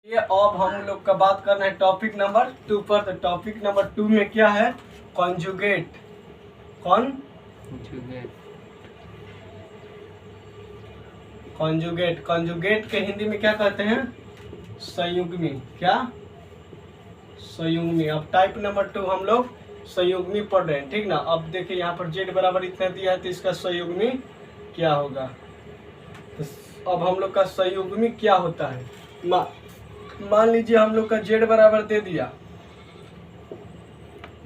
ये अब हम लोग का बात करना है टॉपिक नंबर 2 पर। तो टॉपिक नंबर 2 में क्या है? कॉन्जुगेट। कॉन्जुगेट कॉन्जुगेट के हिंदी में क्या कहते हैं? संयुग्मी। क्या? संयुग्मी। अब टाइप नंबर 2 हम लोग संयुग्मी पढ़ रहे हैं, ठीक ना। अब देखिए यहाँ पर z बराबर इतना दिया है तो इसका संयुग्मी क्या होगा। तो अब हम लोग का संयुग्मी क्या होता है? मान लीजिए हम लोग का z बराबर दे दिया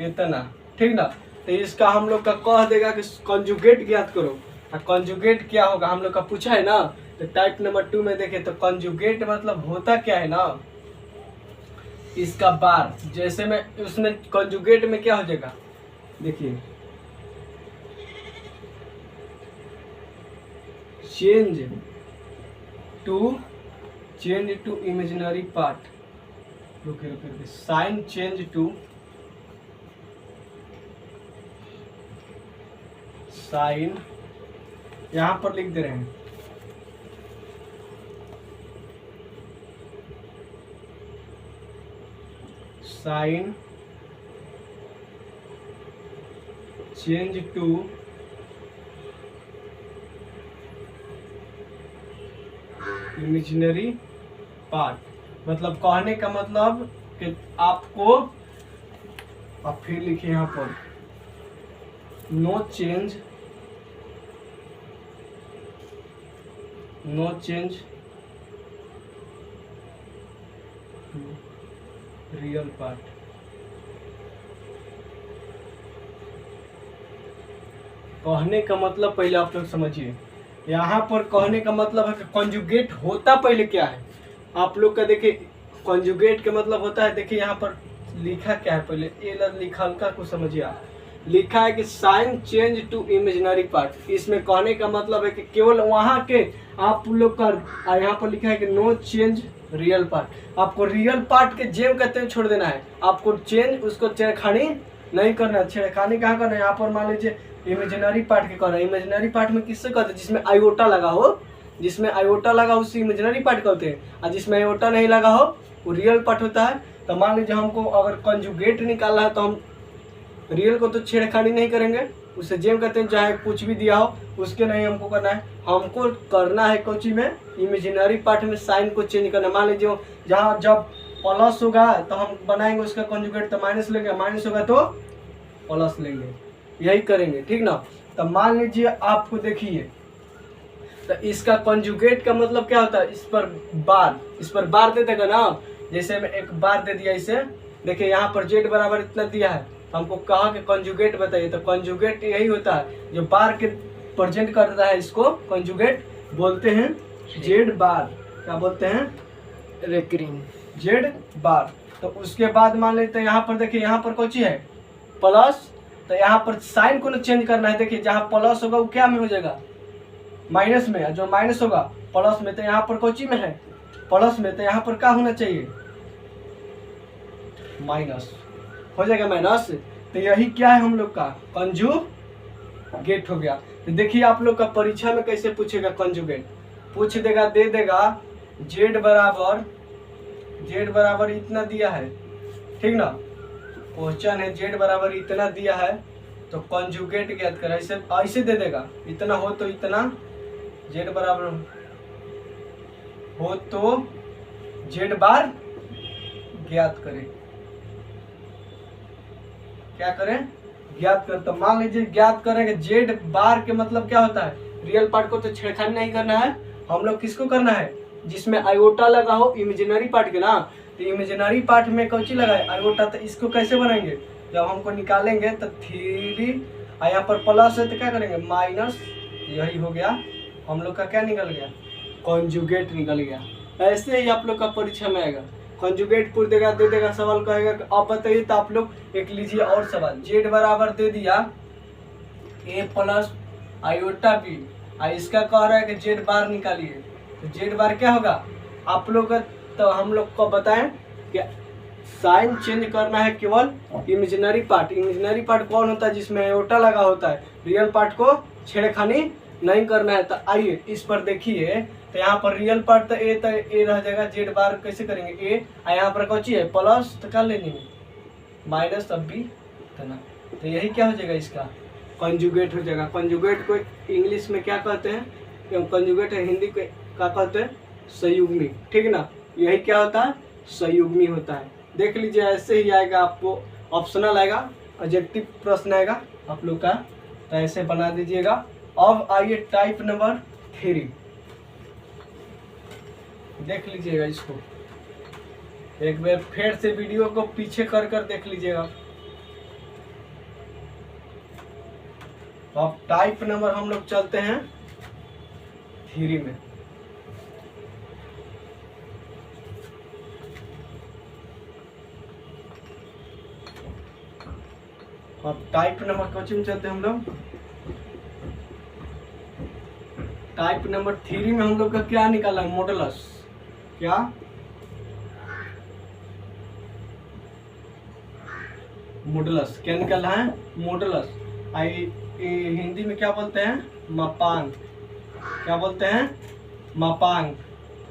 इतना, ठीक ना। तो इसका हम लोग का कह देगा कि कॉन्जुगेट ज्ञात करो। कॉन्जुगेट क्या होगा हम लोग का पूछा है ना। तो टाइप नंबर 2 में देखे तो कॉन्जुगेट मतलब होता क्या है ना, इसका बार। जैसे में उसमें कॉन्जुगेट में क्या हो जाएगा, देखिए चेंज टू इमेजिनरी पार्ट। रुके साइन चेंज टू साइन, यहां पर लिख दे रहे हैं sign change to imaginary part. मतलब कहने का मतलब कि आपको, अब फिर लिखिए यहाँ पर no change to real part. कहने का मतलब पहले आप लोग समझिए, यहाँ पर कहने का मतलब है कि कॉन्जुगेट होता पहले क्या है आप लोग का। देखिए कॉन्जुगेट का मतलब होता है, देखिए यहाँ पर लिखा क्या है, पहले ए लिखा हल्का को समझिए आप। लिखा है कि sign change to imaginary part. इसमें कहने का मतलब है कि केवल वहाँ के आप लोग का, यहाँ पर लिखा है कि नो चेंज रियल पार्ट। आपको रियल पार्ट के जेम कहते हैं छोड़ देना है, आपको चेंज उसको छेड़खानी नहीं करना है। छेड़खानी कहाँ करना है? यहाँ पर मान लीजिए इमेजिनरी पार्ट के करना है। इमेजिनरी पार्ट में किससे कहते हैं? जिसमें आयोटा लगा हो, जिसमें आयोटा लगा हो उसी इमेजिनरी पार्ट कहते हैं, और जिसमें आयोटा नहीं लगा हो वो रियल पार्ट होता है। तो मान लीजिए हमको अगर कॉन्जुगेट निकालना है तो हम रियल को तो छेड़खानी नहीं करेंगे, उसे जेम कहते हैं, चाहे कुछ भी दिया हो उसके नहीं हमको करना है। हमको करना है कोची में, इमेजिनरी पार्ट में साइन को चेंज करना। मान लीजिए जहाँ जब प्लस होगा तो हम बनाएंगे उसका कॉन्जुगेट, तो माइनस लेंगे, माइनस होगा तो प्लस लेंगे, यही करेंगे, ठीक ना। तो मान लीजिए आपको देखिए, तो इसका कॉन्जुगेट का मतलब क्या होता है? इस पर बार दे देगा ना। जैसे मैं एक बार दे दिया इसे, देखिए यहाँ पर z बराबर इतना दिया है, हमको कहा कि कॉन्जुगेट बताइए। तो कॉन्जुगेट यही होता है जो बार के प्रेजेंट करता है, इसको कॉन्जुगेट बोलते हैं z बार। क्या बोलते हैं? रेकरिंग z बार। तो उसके बाद मान लेते हैं यहाँ पर, देखिए यहाँ पर कौन सी है? प्लस। तो यहाँ पर साइन को चेंज करना है। देखिए जहाँ प्लस होगा वो क्या में हो जाएगा? माइनस में। जो माइनस होगा प्लस में। तो यहाँ पर कौन सी में है? प्लस में। तो यहाँ पर क्या होना चाहिए? माइनस हो जाएगा, माइनस। तो यही क्या है हम लोग का? कॉन्जुगेट हो गया। तो देखिए आप लोग का परीक्षा में कैसे पूछेगा कॉन्जुगेट, पूछ देगा, दे देगा z बराबर इतना दिया है, ठीक ना। क्वेश्चन है z बराबर इतना दिया है तो कॉन्जुगेट ज्ञात कर, ऐसे दे देगा, इतना हो तो इतना, z बराबर हो तो z बार ज्ञात करें। क्या करें? ज्ञात कर। तो मान लीजिए ज्ञात करेंगे z बार के मतलब क्या होता है? रियल पार्ट को तो छेड़खानी नहीं करना है, हम लोग किसको करना है? जिसमें आयोटा लगा हो, इमेजिनरी पार्ट के ना। तो इमेजिनरी पार्ट में कौन सी लगा है? आयोटा। तो इसको कैसे बनाएंगे? जब हमको निकालेंगे तो 3 और यहाँ पर प्लस है तो क्या करेंगे? माइनस। यही हो गया हम लोग का, क्या निकल गया? कॉन्जुगेट निकल गया। ऐसे ही आप लोग का परीक्षा में आएगा, कॉन्जुगेट पूछ देगा, दे देगा, सवाल कहेगा आप बताइए। तो आप लोग एक लीजिए और सवाल, z बराबर दे दिया a प्लस आयोटा b, और इसका कह रहा है कि z बार निकालिए। तो z बार क्या होगा आप लोग का? तो हम लोग को बताएं कि साइन चेंज करना है केवल इमेजिनरी पार्ट। इमेजिनरी पार्ट कौन होता है? जिसमें आयोटा लगा होता है। रियल पार्ट को छेड़खानी नहीं करना है। तो आइए इस पर देखिए, तो यहाँ पर रियल पार्ट तो ए रह जाएगा, जेड बार कैसे करेंगे ए, यहाँ पर कौची है प्लस तो कर लेंगे माइनस अब भी इतना, तो यही क्या हो जाएगा इसका कंजुगेट हो जाएगा। कंजुगेट को इंग्लिश में क्या कहते हैं, कंजुगेट है हिंदी को क्या कहते हैं संयुग्मी, ठीक ना। यही क्या होता है संयुग्मी होता है। देख लीजिए ऐसे ही आएगा, आपको ऑप्शनल आएगा, ऑब्जेक्टिव प्रश्न आएगा आप लोग का, तो ऐसे बना दीजिएगा। अब आइए टाइप नंबर 3, देख लीजिएगा इसको एक बार फिर से वीडियो को पीछे कर कर देख लीजिएगा। अब टाइप नंबर हम लोग चलते हैं 3 में। अब टाइप नंबर कोचिंग चलते हैं हम लोग। टाइप नंबर 3 में हम लोग का क्या निकाला है मॉडुलस, क्या मॉडुलस क्या निकाला है मॉडुलस। हिंदी में क्या बोलते हैं मापांक, क्या बोलते हैं मापांक,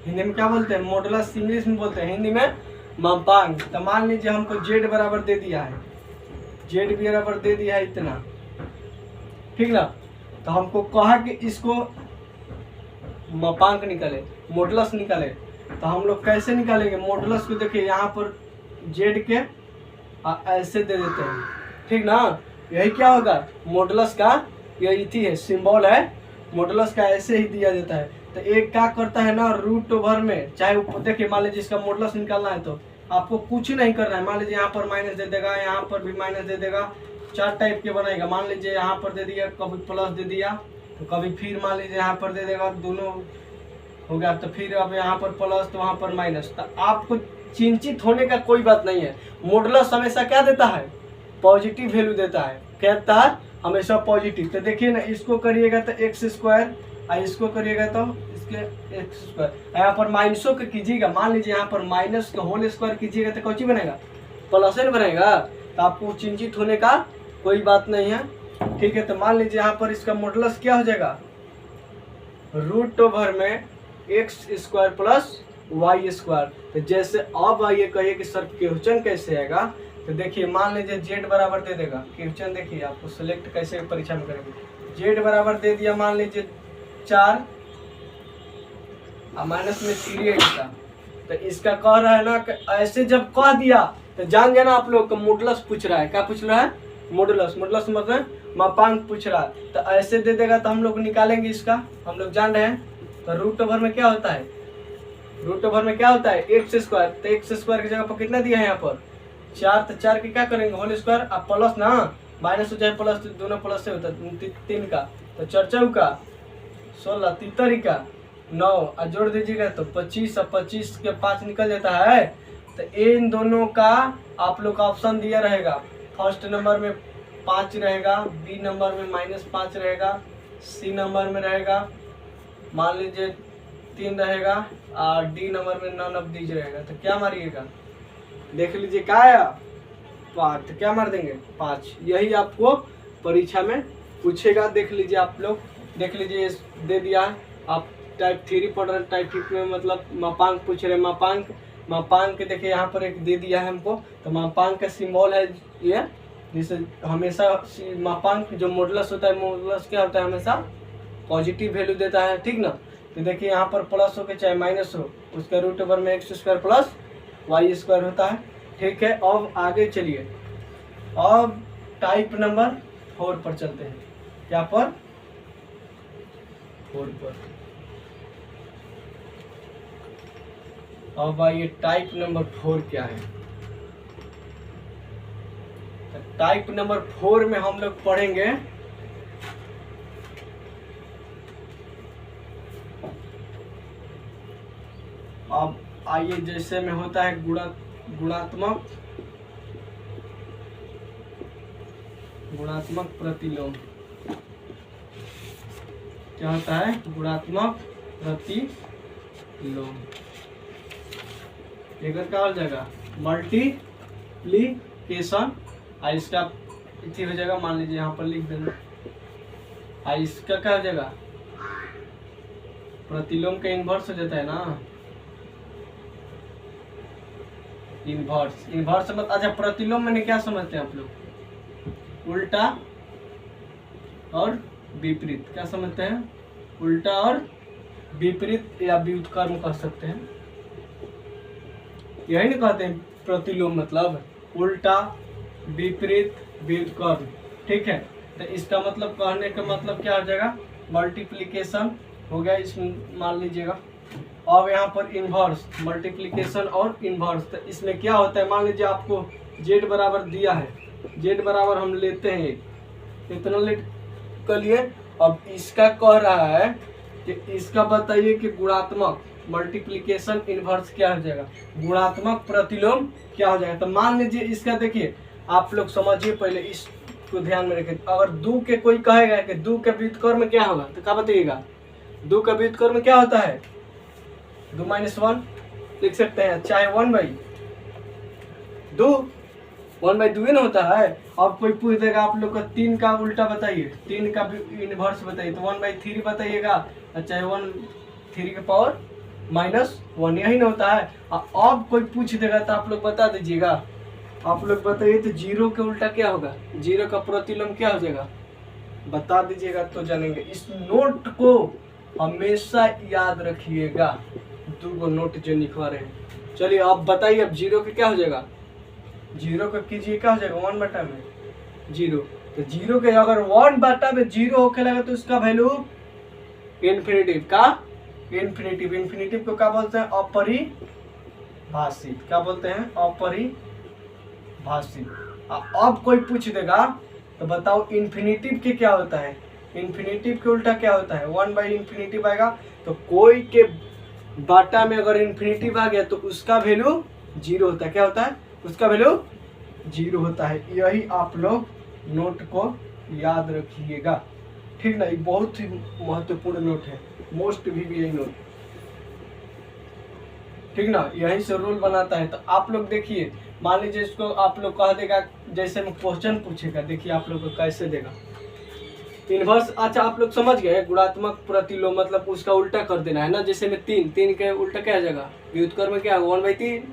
हिंदी में क्या बोलते हैं मॉडुलस, इंग्लिश में बोलते हैं हिंदी में मापांक। तो मान लीजिए हमको जेड बराबर दे दिया है, जेड बराबर दे दिया है इतना, ठीक ना। तो हमको कहा कि इसको मापांक निकाले, मॉडुलस निकाले, तो हम लोग कैसे निकालेंगे मॉडुलस को। देखिए यहाँ पर जेड के ऐसे दे देते हैं, ठीक ना। यही क्या होगा मॉडुलस का, यही थी है सिंबल है मॉडुलस का, ऐसे ही दिया जाता है। तो एक क्या करता है ना रूट ओवर में, चाहे देखिए मान लीजिए इसका मॉडुलस निकालना है तो आपको कुछ नहीं करना है। मान लीजिए यहाँ पर माइनस दे देगा, यहाँ पर भी माइनस दे देगा, 4 टाइप के बनाएगा। मान लीजिए यहाँ पर दे दिया, कभी प्लस दे दिया, तो कभी फिर मान लीजिए यहाँ पर दे देगा, दोनों हो गया। तो फिर अब यहाँ पर प्लस तो वहाँ पर माइनस, तो आपको चिंतित होने का कोई बात नहीं है। मॉडुलस हमेशा क्या देता है पॉजिटिव वैल्यू देता है, कहता है हमेशा पॉजिटिव। तो देखिए ना इसको करिएगा तो एक्स स्क्वायर, और इसको करिएगा तो इसके एक्स स्क्वायर, यहाँ पर माइनसों का कीजिएगा, मान लीजिए यहाँ पर माइनस का होल स्क्वायर कीजिएगा तो कौची बनेगा प्लस एन बनेगा। तो आपको चिंतित होने का कोई बात नहीं है, ठीक है। तो मान लीजिए यहाँ पर इसका मॉडुलस क्या हो जाएगा रूट ओवर में x square plus y square. तो जैसे अब आइए कहिए कि सर क्वेश्चन कैसे आएगा, तो देखिए मान लीजिए जेड बराबर दे देगा, क्वेश्चन देखिए आपको सिलेक्ट कैसे परीक्षा में करेंगे। जेड बराबर दे दिया मान लीजिए 4 माइनस में 3 का, तो इसका कह रहा है ना कि ऐसे जब कह दिया तो जान जाना आप लोग का मॉडुलस पूछ रहा है, क्या पूछ रहा है मॉडुलस, मॉडुलस मतलब मापांक पूछ रहा है। तो ऐसे दे देगा तो हम लोग निकालेंगे इसका, हम लोग जान रहे हैं। तो रूट ओवर में क्या होता है, रूट ओवर में क्या होता है एक्स स्क्वायर, तो एक्स स्क्वायर की जगह पर कितना दिया है यहाँ पर 4, तो 4 के क्या करेंगे होल स्क्वायर, अब प्लस ना माइनस हो जाए प्लस, तो दोनों प्लस से होता है 3 का, तो 4 चौका 16, 3 का 9, और जोड़ दीजिएगा तो 25, और 25 के 5 निकल जाता है। तो इन दोनों का आप लोग का ऑप्शन दिया रहेगा, फर्स्ट नंबर में 5 रहेगा, बी नंबर में -5 रहेगा, सी नंबर में रहेगा मान लीजिए 3 रहेगा, और डी नंबर में नॉन ऑफ दीज रहेगा। तो क्या मारिएगा देख लीजिए क्या आया 5, तो क्या मार देंगे 5। यही आपको परीक्षा में पूछेगा, देख लीजिए आप लोग, देख लीजिए दे दिया है। आप टाइप 3 पढ़ रहे, टाइप 3 में मतलब मापांक पूछ रहे, मापांक देखिए यहाँ पर एक दे दिया है हमको। तो मापांक का सिंबल है ये, जिसे हमेशा मापांक जो मॉडुलस होता है, मॉडुलस क्या होता है हमेशा पॉजिटिव वैल्यू देता है, ठीक ना। तो देखिए यहाँ पर प्लस हो के चाहे माइनस हो, उसका रूट ओवर में x square plus y square होता है, ठीक है। अब आगे चलिए, अब टाइप नंबर 4 पर चलते हैं। क्या पर 4 पर, अब आइए टाइप नंबर 4 क्या है। टाइप नंबर 4 में हम लोग पढ़ेंगे अब आइए जैसे में होता है गुणात्मक प्रतिलोम। क्या होता है गुणात्मक प्रतिलोम, एक क्या हो जाएगा मल्टीप्लिकेशन, और इसका इतनी हो जाएगा, मान लीजिए यहाँ पर लिख देना, और इसका क्या हो जाएगा प्रतिलोम का इन्वर्स हो जाता है ना, इन्वर्स। इन्वर्स मतलब अच्छा प्रतिलोम मैंने क्या समझते हैं आप लोग, उल्टा और विपरीत, क्या समझते हैं, उल्टा और विपरीत या व्युत्क्रम कह सकते हैं, यही नहीं कहते हैं प्रतिलोम मतलब उल्टा विपरीत व्युत्क्रम, ठीक है। तो इसका मतलब कहने का मतलब क्या हो जाएगा, मल्टीप्लिकेशन हो गया, इसमें मान लीजिएगा। अब यहाँ पर इन्वर्स, मल्टीप्लिकेशन और इन्वर्स, तो इसमें क्या होता है, मान लीजिए आपको z बराबर दिया है, z बराबर हम लेते हैं इतना लेट कर लिए। अब इसका कह रहा है कि इसका बताइए कि गुणात्मक मल्टीप्लिकेशन इन्वर्स क्या हो जाएगा, गुणात्मक प्रतिलोम क्या हो जाएगा। तो मान लीजिए इसका देखिए, आप लोग समझिए पहले इसको ध्यान में रखें। अगर दो के कोई कहेगा कि दो के व्युत्क्रम में क्या होगा, तो क्या बताइएगा, दो का व्युत्क्रम में क्या होता है, 2 - 1 लिख सकते हैं, चाहे 1/2, 1/2 ना होता है। अब कोई पूछ देगा आप लोग का 3 का उल्टा बताइए, 3 का इन्वर्स बताइए, तो 1/3 बताइएगा, चाहे 3 के पावर -1, यही ना होता है। अब कोई पूछ देगा तो आप लोग बता दीजिएगा, आप लोग बताइए तो 0 के उल्टा क्या होगा, 0 का प्रतिलोम क्या हो जाएगा, बता दीजिएगा तो जानेंगे। इस नोट को हमेशा याद रखिएगा, 2 नोट जो लिखवा रहे हैं। चलिए अब बताइए, अब 0 के क्या हो जाएगा, 0 का कीजिए क्या हो जाएगा, 1/0। तो 0 के अगर 1/0 होके लगा तो उसका वैल्यू इन्फिनिटिव का, इन्फिनिटिव को क्या बोलते हैं, अपरिभाषित, क्या बोलते हैं, अपरिभाषित। अब कोई पूछ देगा तो बताओ इन्फिनिटिव के क्या होता है, इन्फिनिटिव के उल्टा क्या होता है, 1/∞ आएगा। तो कोई के बाटा में अगर इन्फिनिटिव आ गया तो उसका वैल्यू 0 होता है, क्या होता है, उसका वैल्यू 0 होता है। यही आप लोग नोट को याद रखिएगा, ठीक ना, ये बहुत ही महत्वपूर्ण नोट है, मोस्ट VBI नोट, ठीक ना, यही से रूल बनाता है। तो आप लोग देखिए, मान लीजिए इसको आप लोग कह देगा, जैसे में क्वेश्चन पूछेगा, देखिए आप लोग को कैसे देगा इन्वर्स। अच्छा आप लोग समझ गए, गुणात्मक प्रतिलोम मतलब उसका उल्टा कर देना है ना, जैसे में 3 के उल्टा क्या आ जाएगा, व्युत्क्रम में क्या होगा, 1/3।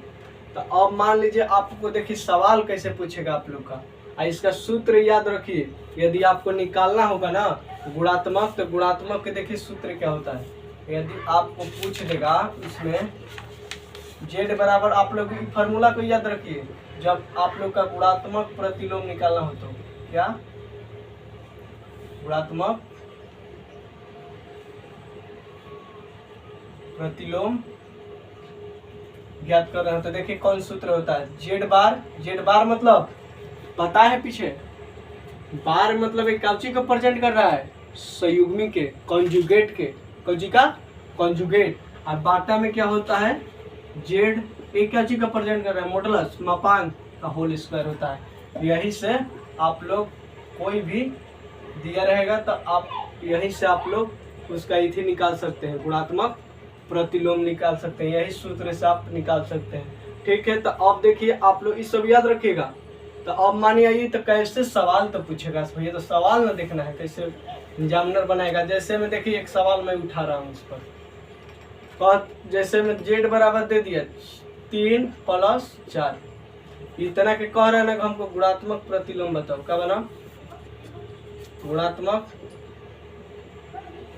तो अब मान लीजिए आपको देखिए सवाल कैसे पूछेगा आप लोग का, इसका सूत्र याद रखिए। यदि आपको निकालना होगा ना गुणात्मक, तो गुणात्मक के देखिए सूत्र क्या होता है। यदि आपको पूछ देगा इसमें z बराबर, आप लोग फार्मूला को याद रखिए, जब आप लोग का गुणात्मक प्रतिलोम निकालना हो तो क्या, गुणात्मक प्रतिलोम ज्ञात कर रहे हैं तो देखिए कौन सूत्र होता है, z बार मतलब पता है पीछे, बार मतलब एक काउची को प्रेजेंट कर रहा है, संयुग्मी के, कॉन्जुगेट के, कौची का कॉन्जुगेट। और बाटा में क्या होता है, z एक काउची का प्रेजेंट कर रहा है, मॉडुलस, मापांक का होल स्क्वायर होता है। यही से आप लोग कोई भी दिया रहेगा तो आप यही से आप लोग उसका इथी निकाल सकते हैं, गुणात्मक प्रतिलोम निकाल सकते हैं, यही सूत्र से आप निकाल सकते हैं, ठीक है। तो अब देखिए आप लोग इस सब याद रखिएगा। तो अब मानिए आइए तो कैसे सवाल तो पूछेगा भैया, तो सवाल ना देखना है कैसे एग्जामिनर बनाएगा। जैसे मैं देखिए एक सवाल मैं उठा रहा हूँ इस पर, जैसे मैं z बराबर दे दिया 3 + 4, इतना के कह रहे हैं ना कि हमको गुणात्मक प्रतिलोम बताओ, क्या बना, गुणात्मक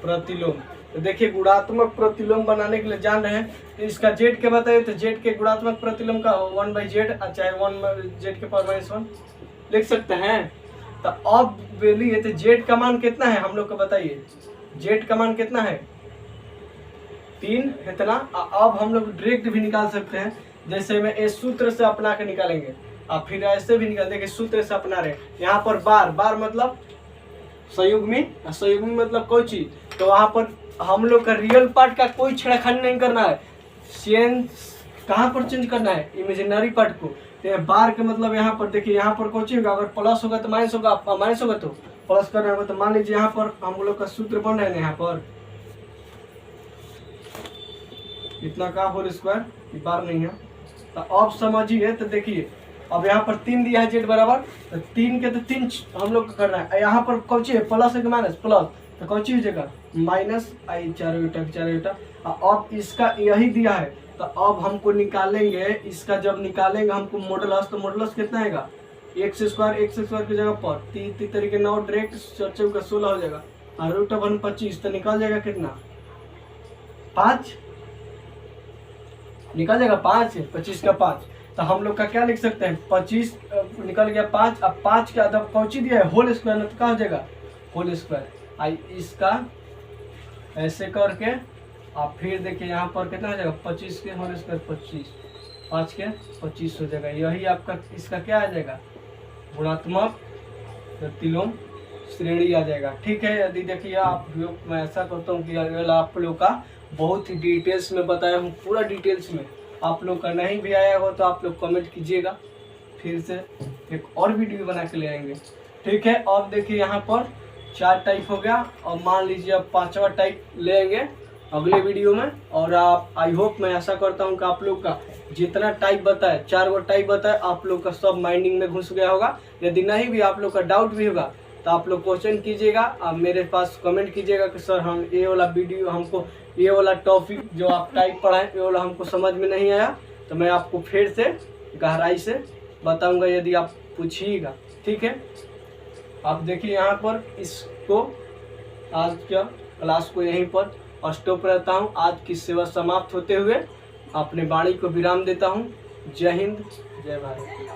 प्रतिलोम। तो देखिए गुणात्मक प्रतिलोम बनाने के लिए जान रहे हैं, तो इसका z के बताइए, तो z के गुणात्मक प्रतिलोम का 1/z, चाहे 1z के पावर -1 लिख सकते हैं। तो अब बोलिए तो z का मान कितना है हम लोग को बताइए, z का मान कितना है, 3 इतना। अब हम लोग डायरेक्ट भी निकाल सकते हैं, जैसे में इस सूत्र से अपना के निकालेंगे, अब फिर ऐसे भी निकाल देंगे, सूत्र से अपना रहे। यहाँ पर बार मतलब संयुग्मी मतलब कोई चीज, तो वहां पर हम लोग का रियल पार्ट का कोई छेड़खानी नहीं करना है, चेंज कहाँ पर चेंज करना है, इमेजिनरी पार्ट को। तो बार के मतलब यहाँ पर देखिए, यहाँ पर कोई होगा, अगर प्लस होगा तो माइनस होगा, माइनस होगा तो प्लस करना होगा। तो मान लीजिए यहाँ पर हम लोग का सूत्र बन रहे हैं, यहाँ पर इतना का होल स्क्वायर, बार नहीं है। तो अब समझिए, तो देखिए अब यहाँ पर 3 दिया है z बराबर, तो 3 के तो 3 हम लोग करना है, यहाँ पर कौन सी है, प्लस है कि माइनस, प्लस, तो कौन चीज हो जाएगा माइनस आई चारों बेटा। अब इसका यही दिया है तो अब हमको निकालेंगे, इसका जब निकालेंगे हमको मॉडुलस, तो मॉडुलस कितना आएगा एक्स स्क्वायर की जगह पर 3 तरीके 9 डायरेक्ट 4 का 16 हो जाएगा और रूट ऑफ 25 तो निकल जाएगा कितना 5 निकल जाएगा 5 25 का 5। तो हम लोग का क्या लिख सकते हैं 25 निकल गया 5। अब 5 का अदब कौची दिया है होल स्क्वायर में, तो कहाँ हो जाएगा होल स्क्वायर। आई इसका ऐसे करके आप फिर देखिए यहाँ पर कितना हो जाएगा 25 के होल स्क्वायर 25 5 के 25 हो जाएगा। यही आपका इसका क्या आ जाएगा गुणात्मक प्रतिलोम श्रेणी आ जाएगा। ठीक है, यदि देखिए आप लोग मैं ऐसा करता हूँ कि आप लोग का बहुत ही डिटेल्स में बताया हूँ, पूरा डिटेल्स में। आप लोग का नहीं भी आया हो तो आप लोग कमेंट कीजिएगा, फिर से एक और वीडियो बना के ले आएंगे। ठीक है, अब देखिए यहाँ पर 4 टाइप हो गया और मान लीजिए अब 5वां टाइप ले आएंगे अगले वीडियो में। और आप आई होप मैं ऐसा करता हूँ कि आप लोग का जितना टाइप बताए 4 गो टाइप बताए आप लोग का सब माइंडिंग में घुस गया होगा। यदि नहीं भी आप लोग का डाउट भी होगा तो आप लोग क्वेश्चन कीजिएगा, आप मेरे पास कमेंट कीजिएगा कि सर हम ये वाला वीडियो हमको ये वाला टॉपिक जो आप टाइप पढ़ाएं ये वाला हमको समझ में नहीं आया, तो मैं आपको फिर से गहराई से बताऊंगा यदि आप पूछिएगा। ठीक है, आप देखिए यहाँ पर इसको आज का क्लास को यहीं पर स्टॉप रहता हूँ। आज की सेवा समाप्त होते हुए अपने वाणी को विराम देता हूँ। जय हिंद, जय भारत।